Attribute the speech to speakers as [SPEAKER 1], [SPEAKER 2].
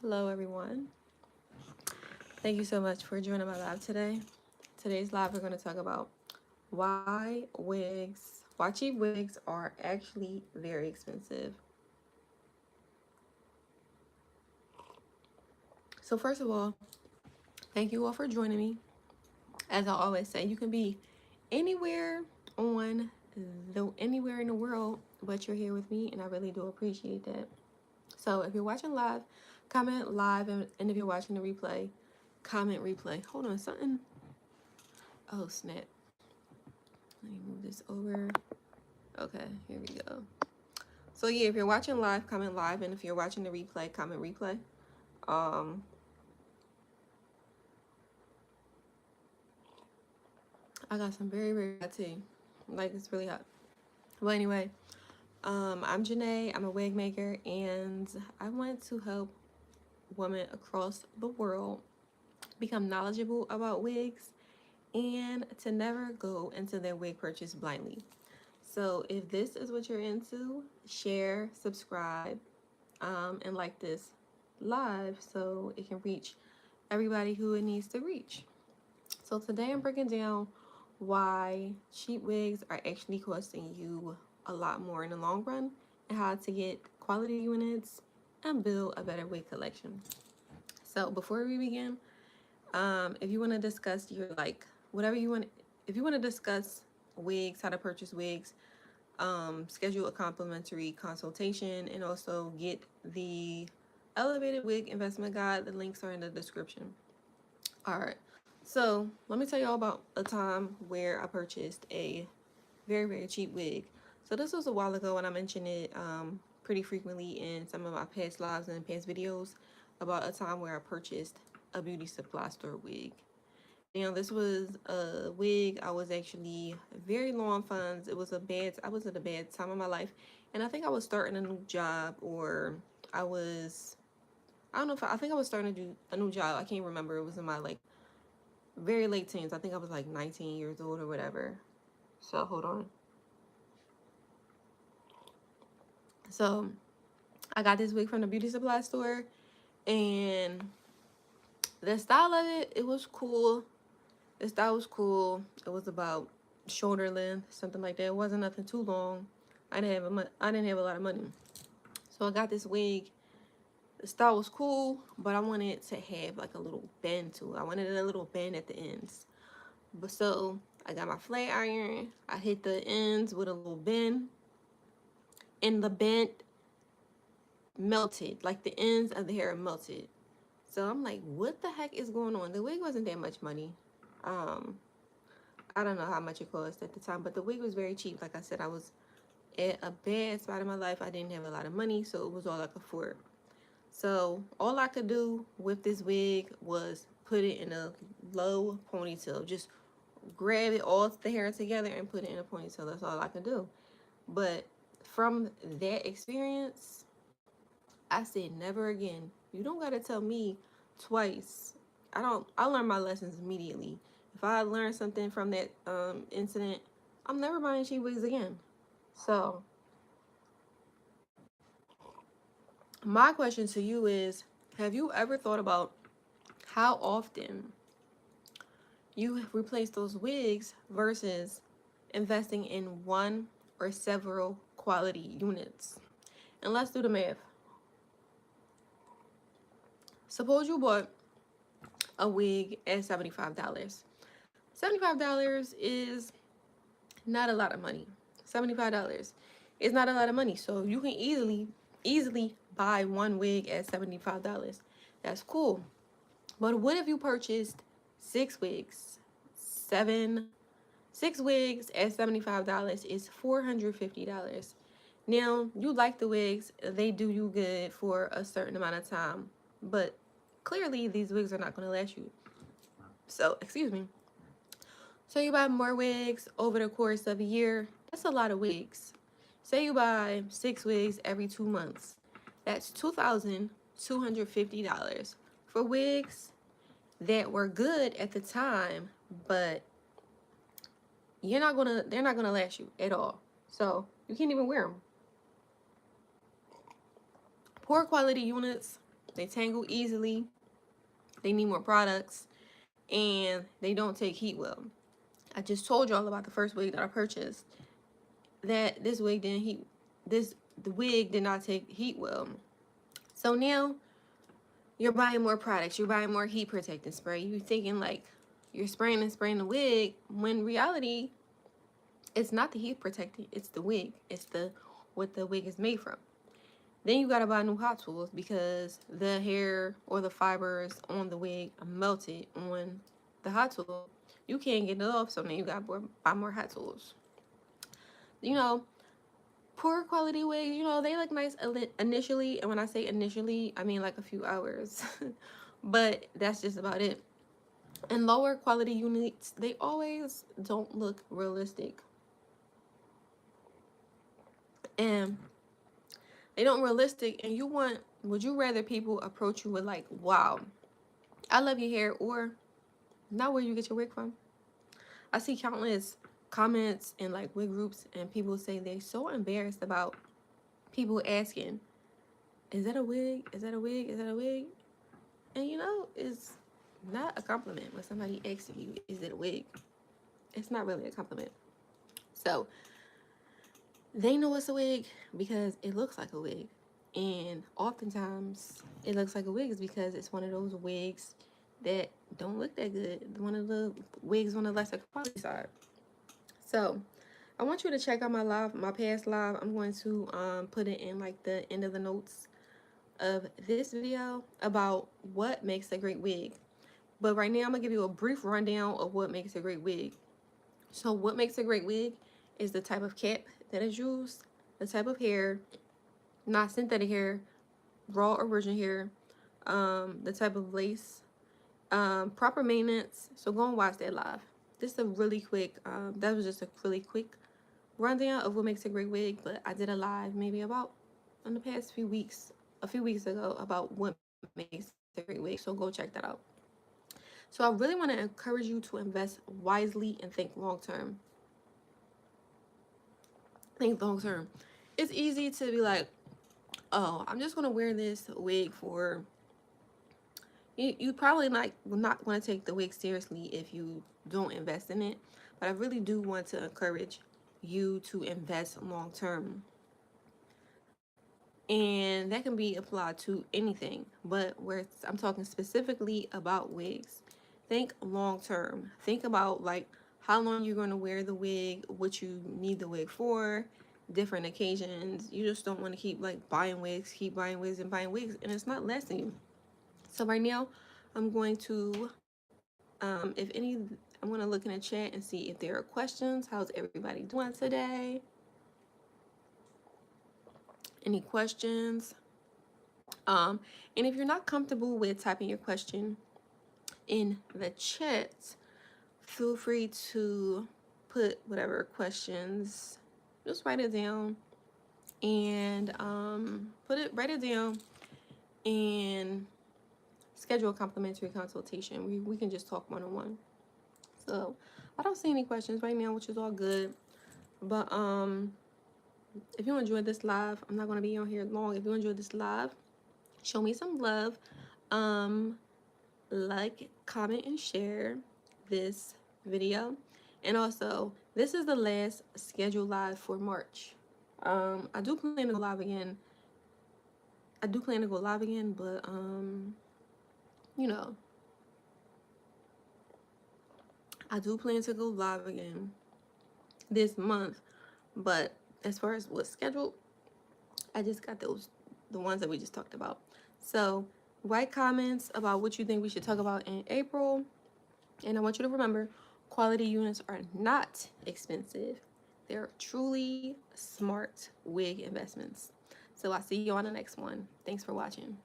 [SPEAKER 1] Hello, everyone. Thank you so much for joining my live today. Today's live, we're going to talk about why cheap wigs are actually very expensive. So, first of all, thank you all for joining me. As I always say, you can be anywhere on anywhere in the world, but you're here with me, and I really do appreciate that. So, if you're watching live, comment live, and if you're watching the replay, comment replay. Hold on, something. Oh, snap. Let me move this over. Okay, here we go. So yeah, if you're watching live, comment live, and if you're watching the replay, comment replay. Um, I got some very hot tea, like it's really hot. Well, anyway, I'm Janae. I'm a wig maker, and I want to help women across the world become knowledgeable about wigs and to never go into their wig purchase blindly. So if this is what you're into, share, subscribe, and like this live so it can reach everybody who it needs to reach. So today I'm breaking down why cheap wigs are actually costing you a lot more in the long run and how to get quality units and build a better wig collection. So before we begin, if you want to discuss your whatever you want, if you want to discuss wigs, how to purchase wigs, schedule a complimentary consultation, and also get the elevated wig investment guide. The links are in the description. All right, so let me tell you all about a time where I purchased a very cheap wig. So this was a while ago, and I mentioned it pretty frequently in some of my past lives and past videos about a time where I purchased a beauty supply store wig. Now, this was a wig. I was actually very low on funds. I was at a bad time of my life. And I think I was starting a new job, or I don't know if I think I was starting to do a new job. I can't remember. It was in my very late teens. I think I was like 19 years old or whatever. So hold on. So I got this wig from the beauty supply store, and the style of it, it was cool. The style was cool. It was about shoulder length, something like that. It wasn't nothing too long. I didn't have a lot of money, so I got this wig. The style was cool, but I wanted to have like a little bend to it. I wanted a little bend at the ends. But so I got my flat iron. I hit the ends with a little bend, and the bend melted. Like the ends of the hair melted. So I'm like, what the heck is going on? The wig wasn't that much money. Um, I don't know how much it cost at the time, but the wig was very cheap. Like I said, I was at a bad spot in my life. I didn't have a lot of money, so it was all I could afford. So all I could do with this wig was put it in a low ponytail. Just grab it all the hair together and put it in a ponytail. That's all I could do. But from that experience, I said never again. You don't gotta tell me twice. I learned my lessons immediately. If I learned something from that incident, I'm never buying cheap wigs again. So my question to you is, have you ever thought about how often you replace those wigs versus investing in one or several quality units? And let's do the math. Suppose you bought a wig at $75. $75 is not a lot of money. $75 is not a lot of money. So you can easily buy one wig at $75. That's cool. But what if you purchased six wigs? Six wigs at $75 is $450. Now, you like the wigs, they do you good for a certain amount of time, but clearly these wigs are not going to last you. So, excuse me. So you buy more wigs over the course of a year. That's a lot of wigs. Say you buy six wigs every 2 months. That's $2,250 for wigs that were good at the time, but they're not gonna last you at all. So you can't even wear them. Poor quality units, they tangle easily, they need more products, and they don't take heat well. I just told y'all about the first wig that I purchased, that this wig didn't heat, the wig did not take heat well. So now you're buying more products, you're buying more heat protecting spray. You're thinking like you're spraying and spraying the wig, when in reality it's not the heat protecting, it's the wig. It's the what the wig is made from. Then you gotta buy new hot tools because the hair or the fibers on the wig melted on the hot tool. You can't get it off, so now you gotta buy more hot tools. You know, poor quality wigs, you know, they look nice initially, and when I say initially, I mean like a few hours. But that's just about it. And lower quality units, they always don't look realistic. And they don't realistic, and would you rather people approach you with like, wow, I love your hair, or not where you get your wig from? I see countless comments in like wig groups, and people say they're so embarrassed about people asking, is that a wig? Is that a wig? Is that a wig? And you know, it's not a compliment when somebody asks you, is it a wig? It's not really a compliment. So they know it's a wig because it looks like a wig. And oftentimes it looks like a wig is because it's one of those wigs that don't look that good. One of the wigs on the lesser quality side. So I want you to check out my past live. I'm going to put it in like the end of the notes of this video about what makes a great wig. But right now I'm gonna give you a brief rundown of what makes a great wig. So what makes a great wig is the type of cap that is used, the type of hair, not synthetic hair, raw original hair, the type of lace, proper maintenance. So go and watch that live. This is a really quick, that was just a really quick rundown of what makes a great wig, but I did a live maybe about in the past few weeks, a few weeks ago, about what makes a great wig. So go check that out. So I really want to encourage you to invest wisely and think long term. Think long term. It's easy to be like, oh, I'm just gonna wear this wig for. You probably not want to take the wig seriously if you don't invest in it. But I really do want to encourage you to invest long term. And that can be applied to anything, but where I'm talking specifically about wigs. Think long term. Think about like how long you're going to wear the wig, what you need the wig for, different occasions. You just don't want to keep like buying wigs, keep buying wigs and buying wigs, and it's not lasting you. So right now, I'm going to, I'm going to look in the chat and see if there are questions. How's everybody doing today? Any questions? And if you're not comfortable with typing your question in the chat, feel free to put whatever questions, just write it down and write it down and schedule a complimentary consultation. We can just talk one-on-one. So I don't see any questions right now, which is all good. But if you enjoyed this live, I'm not going to be on here long. If you enjoyed this live, show me some love. Like, comment, and share this video. And also, this is the last scheduled live for March. I do plan to go live again. But you know, I do plan to go live again this month. But as far as what's scheduled, I just got the ones that we just talked about. So write comments about what you think we should talk about in April. And I want you to remember, quality units are not expensive. They're truly smart wig investments. So I'll see you on the next one. Thanks for watching.